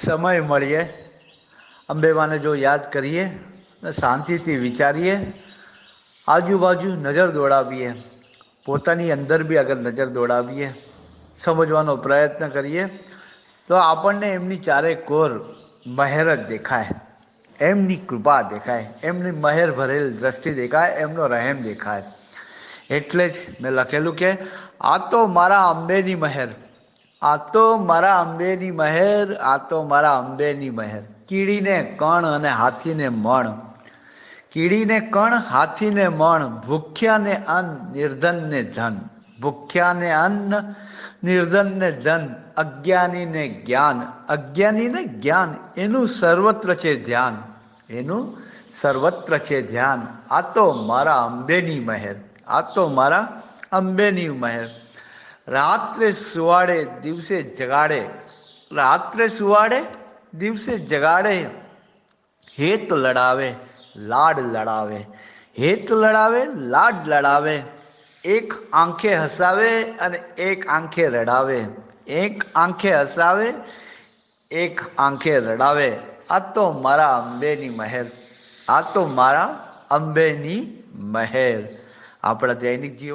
સમય મળીએ અંબેમાને જો યાદ કરીએ ને શાંતિથી વિચારીએ, આજુબાજુ નજર દોડાવીએ, પોતાની અંદર બી અગર નજર દોડાવીએ, સમજવાનો પ્રયત્ન કરીએ તો આપણને એમની ચારે કોર મહેર જ દેખાય, એમની કૃપા દેખાય, એમની મહેર ભરેલ દ્રષ્ટિ દેખાય, એમનો રહેમ દેખાય. એટલે જ મેં લખેલું કે આ તો મારા અંબેની મહેર, આ તો મારા અંબેની મહેર, આ તો મારા અંબેની મહેર. કીડીને કણ અને હાથીને મણ, કીડીને કણ હાથીને મણ, ભૂખ્યાને અન્ન નિર્ધનને ધન, ભૂખ્યાને અન્ન નિર્ધનને ધન, અજ્ઞાનીને જ્ઞાન, અજ્ઞાનીને જ્ઞાન, એનું સર્વત્ર છે ધ્યાન, એનું સર્વત્ર છે ધ્યાન. આ તો મારા અંબેની મહેર, આ તો મારા અંબેની મહેર. રાત્રે સુવાડે દિવસે જગાડે, રાત્રે સુવાડે દિવસે જગાડે, હેત લડાવે લાડ લડાવે, હેત લડાવે લાડ લડાવે, એક આંખે હસાવે અને એક આંખે રડાવે, એક આંખે હસાવે એક આંખે રડાવે. આ તો મારા અંબેની મહેર, આ તો મારા અંબેની મહેર. આપણા દૈનિક જીવન